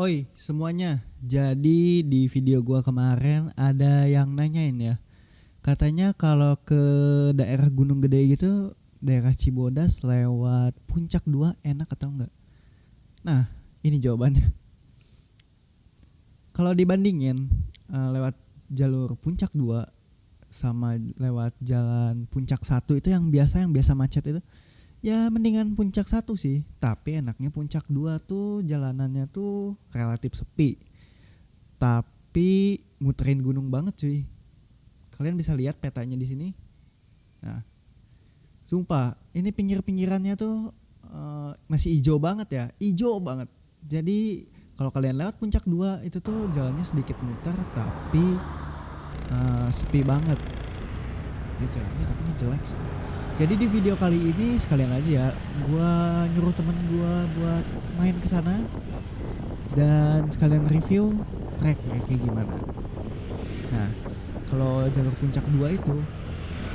Oi semuanya, jadi di video gua kemarin ada yang nanyain ya. Katanya kalau ke daerah Gunung Gede gitu, daerah Cibodas lewat Puncak 2 enak atau enggak? Nah, ini jawabannya. Kalau dibandingin lewat jalur Puncak 2 sama lewat jalan Puncak 1 itu yang biasa macet itu, ya mendingan Puncak 1 sih. Tapi enaknya Puncak 2 tuh jalanannya tuh relatif sepi. Tapi muterin gunung banget cuy. Kalian bisa lihat petanya di sini. Nah, sumpah, ini pinggir-pinggirannya tuh masih hijau banget ya, hijau banget. Jadi kalau kalian lewat Puncak 2 itu tuh jalannya sedikit muter tapi sepi banget. Ya jalannya tapi jelek sih. Jadi di video kali ini sekalian aja ya, gua nyuruh temen gua buat main ke sana dan sekalian review tracknya kayak gimana. Nah, kalau jalur Puncak 2 itu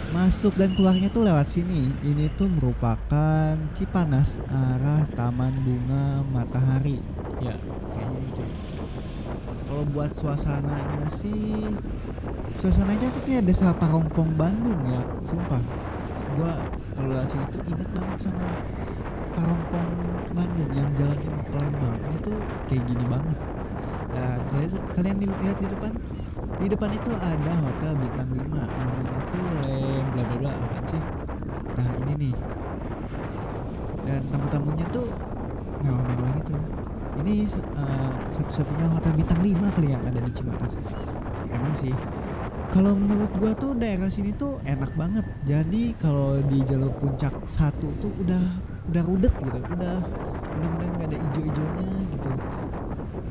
masuk dan keluarnya tuh lewat sini. Ini tuh merupakan Cipanas arah Taman Bunga Matahari. Ya, kayaknya itu. Kalau buat suasananya sih, suasananya tuh kayak desa Parongpong Bandung ya, sumpah. Gua kalau lewat sini tuh ingat banget sama Parongpong Bandung yang jalannya mau ke Lembang. Ini tuh kayak gini banget. Ya, kalian lihat di depan. Di depan itu ada hotel bintang 5, namanya tuh Lem bla bla bla apa sih? Nah, ini nih. Dan tamu-tamunya tuh mewah-mewah gitu. Ini satu-satunya hotel bintang 5 kali yang ada di Cimanas. Emang sih. Kalau menurut gua tuh daerah sini tuh enak banget. Jadi kalau di jalur Puncak 1 tuh udah rudet gitu. Udah benar-benar enggak ada ijo-ijonya gitu.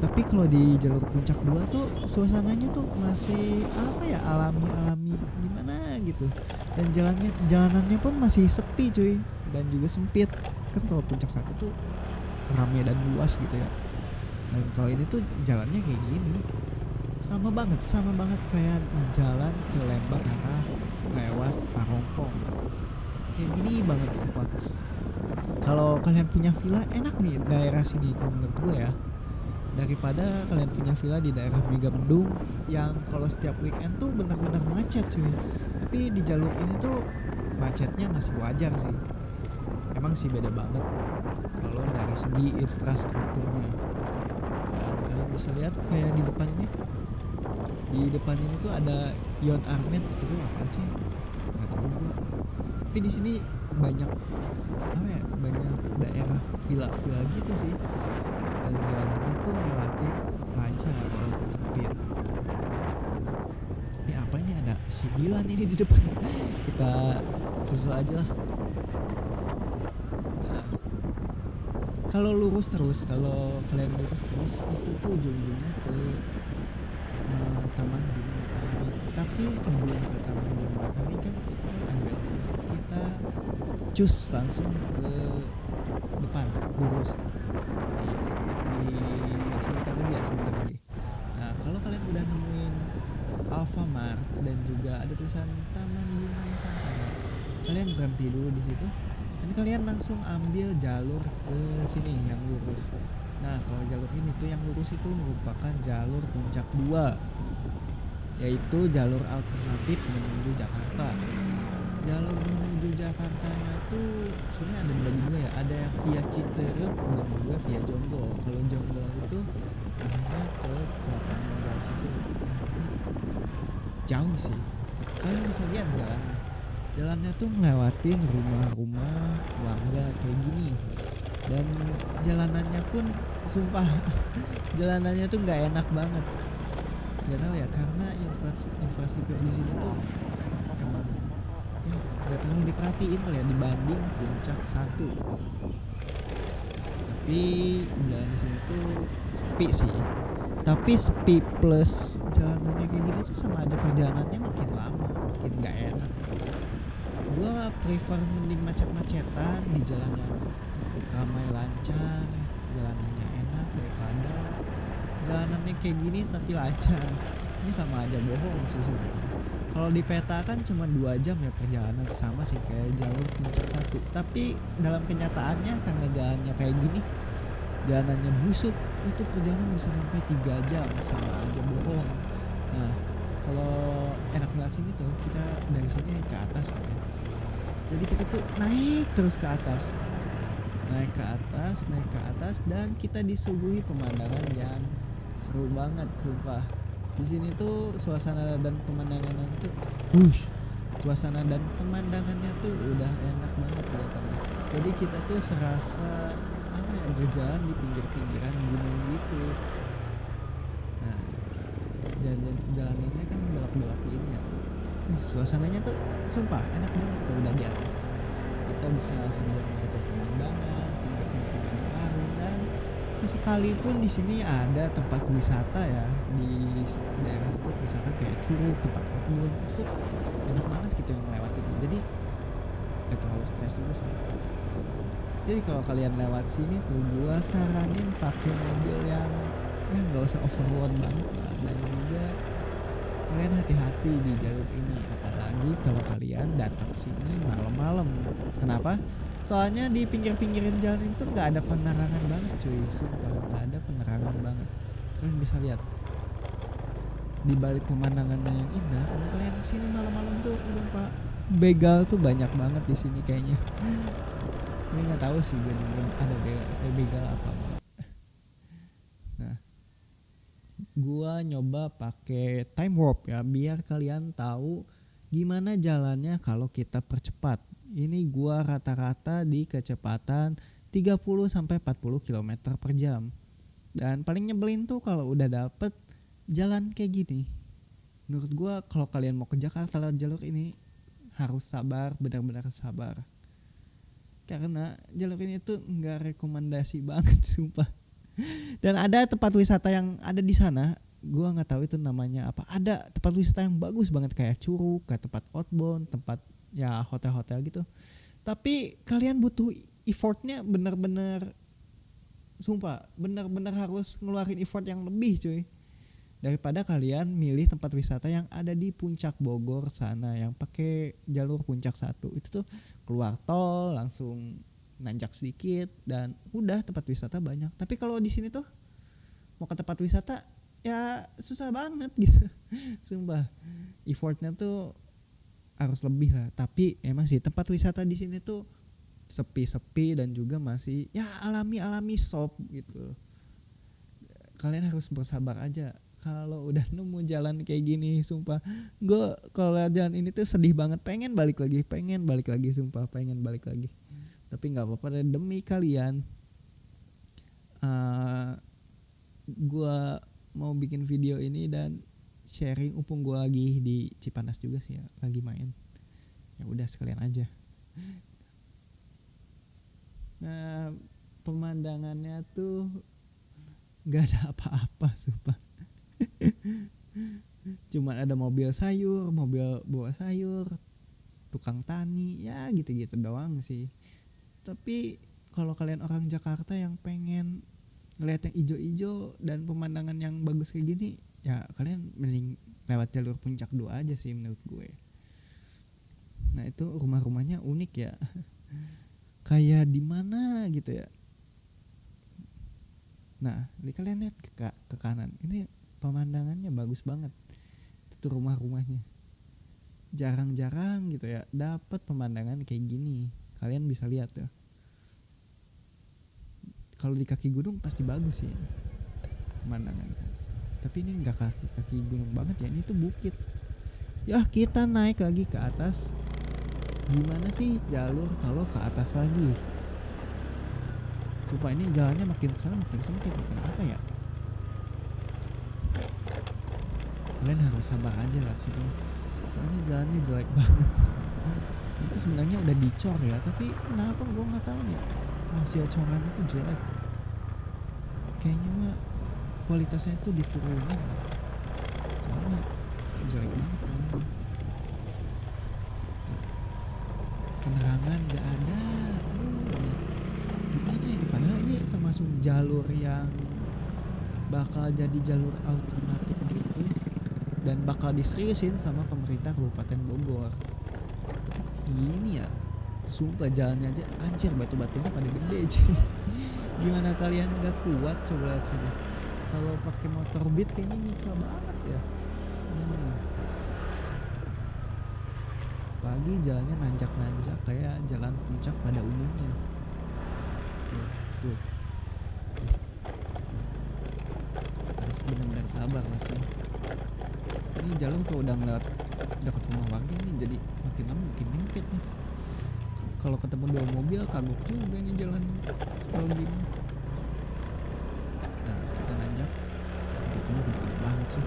Tapi kalau di jalur Puncak 2 tuh suasananya tuh masih apa ya, alami-alami gimana gitu. Dan jalanannya pun masih sepi cuy, dan juga sempit. Kan kalau Puncak 1 tuh ramai dan luas gitu ya. Dan kalau ini tuh jalannya kayak gini. Sama banget kayak jalan ke Lembang arah lewat Parongpong. Kayak gini banget sumpah. Kalau kalian punya villa enak nih daerah sini kalau menurut gue ya, daripada kalian punya villa di daerah Megamendung yang kalau setiap weekend tuh benar-benar macet cuy. Tapi di jalur ini tuh macetnya masih wajar sih. Emang sih beda banget kalau dari segi infrastrukturnya. Dan kalian bisa lihat kayak di depan ini. Di depan ini tuh ada Ion Armet, itu tuh apaan sih? Gak tahu gue. Tapi di sini banyak apa ya? Banyak daerah villa-villa gitu sih. Dan jalanannya tuh relatif lancar walaupun sempit. Ini apa ini, ada si Dilan ini di depan. Kita susul aja lah. Nah, kalau kalian lurus terus itu tuh ujung-ujungnya ke Taman Bunga Matahari. Tapi sebelum ke Taman Bunga Matahari kan itu ada belok kanan. Kita cus langsung ke depan lurus. Di sebentar lagi. Nah, kalau kalian udah nemuin Alfamart dan juga ada tulisan Taman Bunga Nusantara, kalian berhenti dulu di situ dan kalian langsung ambil jalur ke sini yang lurus. Nah, kalau jalur ini tuh yang lurus itu merupakan jalur Puncak 2, yaitu jalur alternatif menuju Jakarta. Jalur menuju Jakartanya tuh sebenarnya ada dibagi dua ya, ada yang via Citerep dan juga via Jonggol. Kalau Jonggol itu arahnya ke Kelapa Nunggal situ, tapi jauh sih. Kalian bisa lihat jalannya tuh ngelewatin rumah-rumah warga kayak gini. Dan jalanannya pun sumpah jalanannya tuh nggak enak banget. Nggak tahu ya, karena infrastruktur di sini tuh emang ya nggak terlalu diperhatiin kali ya dibanding Puncak 1. Tapi jalan di sini tuh sepi sih. Tapi sepi plus jalanannya kayak gini tuh sama aja perjalanannya makin lama, makin nggak enak. Gua prefer mending macet-macetan di jalan yang ramai lancar, jalanannya enak, daripada jalanannya kayak gini tapi lancar. Ini sama aja bohong sih sebenarnya. Kalau di peta kan cuma 2 jam ya perjalanan, sama sih kayak jalur Puncak 1. Tapi dalam kenyataannya karena jalannya kayak gini, jalanannya busuk, itu perjalanan bisa sampai 3 jam, sama aja bohong. Nah, kalau enak banget sini tuh kita dari sini ke atas kan ya. Jadi kita tuh naik terus ke atas, naik ke atas, naik ke atas, dan kita disuguhi pemandangan yang seru banget, sumpah. Di sini tuh suasana dan pemandangannya tuh, suasana dan pemandangannya tuh udah enak banget kelihatannya. Jadi kita tuh serasa apa ya, berjalan di pinggir-pinggiran gunung gitu. Nah, jalanannya kan belok-belok gini ya. Suasananya tuh sumpah enak banget kalau udah di atas. Kita bisa sambil melihat pemandangan, pinggir-pinggir gunung Aru, dan sesekali pun di sini ada tempat wisata ya di daerah itu, misalkan kayak Curug, tempat outbound itu enak banget gitu yang ngelewatin. Jadi gak terlalu stres juga sih. Jadi kalau kalian lewat sini tuh gua saranin pakai mobil yang ya nggak usah overload banget lah, dan juga kalian hati-hati di jalur ini, apalagi kalau kalian datang sini malam-malam. Kenapa? Soalnya di pinggir-pinggiran jalan itu nggak ada penerangan banget cuy, sumpah nggak ada penerangan banget. Kalian bisa lihat di balik pemandangannya yang indah, kalau kalian kesini malam-malam tuh sumpah begal tuh banyak banget di sini kayaknya. Ini nggak tahu sih gue ada begal apa. Nah, gua nyoba pakai time warp ya biar kalian tahu gimana jalannya kalau kita percepat. Ini gua rata-rata di kecepatan 30 sampai 40 km per jam. Dan paling nyebelin tuh kalau udah dapet jalan kayak gini. Menurut gua kalau kalian mau ke Jakarta lewat jalur ini harus sabar, benar-benar sabar. Karena jalur ini tuh nggak rekomendasi banget sumpah. Dan ada tempat wisata yang ada di sana, gua nggak tahu itu namanya apa. Ada tempat wisata yang bagus banget kayak Curug, kayak tempat outbound, tempat ya hotel-hotel gitu. Tapi kalian butuh effortnya benar-benar, sumpah benar-benar harus ngeluarin effort yang lebih cuy. Daripada kalian milih tempat wisata yang ada di puncak Bogor sana yang pakai jalur puncak 1, itu tuh keluar tol langsung nanjak sedikit dan udah tempat wisata banyak. Tapi kalau di sini tuh mau ke tempat wisata ya susah banget gitu. Sumpah effortnya tuh harus lebih lah. Tapi emang sih tempat wisata di sini tuh sepi-sepi dan juga masih ya alami-alami soft gitu. Kalian harus bersabar aja. Kalau udah nemu jalan kayak gini, sumpah gue kalau jalan ini tuh sedih banget, pengen balik lagi, sumpah pengen balik lagi. Tapi nggak apa-apa demi kalian. Gue mau bikin video ini dan sharing upung gue lagi di Cipanas juga sih ya, lagi main. Ya udah sekalian aja. Nah, pemandangannya tuh nggak ada apa-apa, sumpah. Cuman ada mobil sayur, mobil bawa sayur, tukang tani, ya gitu-gitu doang sih. Tapi kalau kalian orang Jakarta yang pengen ngeliat yang ijo-ijo dan pemandangan yang bagus kayak gini, ya kalian mending lewat jalur puncak 2 aja sih menurut gue. Nah itu rumah-rumahnya unik ya, kayak di mana gitu ya. Nah ini kalian lihat ke kanan, ini pemandangannya bagus banget. Itu rumah-rumahnya. Jarang-jarang gitu ya dapat pemandangan kayak gini. Kalian bisa lihat ya. Kalau di kaki gunung pasti bagus sih pemandangannya. Tapi ini enggak kaki gunung banget ya, ini tuh bukit. Ya kita naik lagi ke atas. Gimana sih jalur kalau ke atas lagi? Sumpah ini jalannya makin kesana makin sempit, makin apa ya? Kalian harus sabar aja lah sini. Soalnya jalannya jelek banget. Itu sebenarnya udah dicor ya, tapi kenapa gue nggak tahu nih. Hasil corannya tuh jelek. Kayaknya mah kualitasnya tuh diturunin. Soalnya jelek banget jalannya. Penerangan nggak ada. Aduh, gimana ini? Padahal ini termasuk jalur yang bakal jadi jalur alternatif gitu. Dan bakal diseriusin sama pemerintah Kabupaten Bogor. Tapi kok gini ya? Sumpah jalannya aja anjir, batu-batunya pada gede cuy. Gimana kalian nggak kuat coba lihat sini. Kalau pakai motor Beat kayaknya nyiksa banget ya. Hmm. Pagi jalannya nanjak-nanjak kayak jalan puncak pada umumnya. Tuh, tuh. Ih, harus benar-benar sabar sih. Ini jalan kalau udah ngeliat dekat rumah warga nih jadi makin lama makin nyempit nih. Kalau ketemu dua mobil kagok juga nih jalan kalau gini. Nah kita nanjak, itu mah gede-gede banget sih.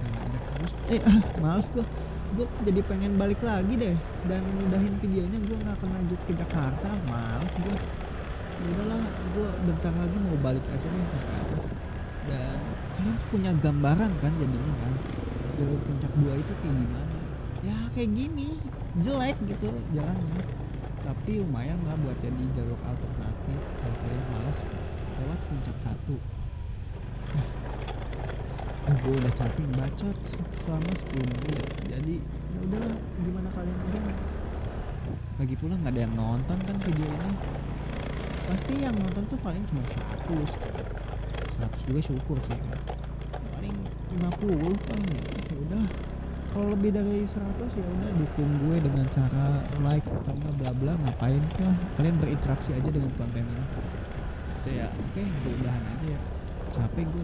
Nah, nanjak terus, males gue jadi pengen balik lagi deh dan udahin videonya. Gue nggak akan lanjut ke Jakarta, males gue. Ya udahlah, gue bentar lagi mau balik aja nih sampai atas. Dan kalian punya gambaran kan jadinya kan jalur puncak 2 itu kayak gimana? Ya kayak gini, jelek gitu jalannya. Tapi lumayan lah buat jadi jalur alternatif kalau kalian malas lewat puncak 1. Gue udah capek bacot selama 10 menit. Jadi ya udahlah, gimana kalian aja. Lagi pula nggak ada yang nonton kan video ini. Pasti yang nonton tuh paling cuma 100 juga syukur sih. Paling 50 paling ya. Ya udah. Kalau lebih dari 100 ya udah dukung gue dengan cara like atau enggak bla bla, ngapain lah. Kalian berinteraksi aja dengan konten ini. Itu ya. Oke, udahan aja ya. Capek gue.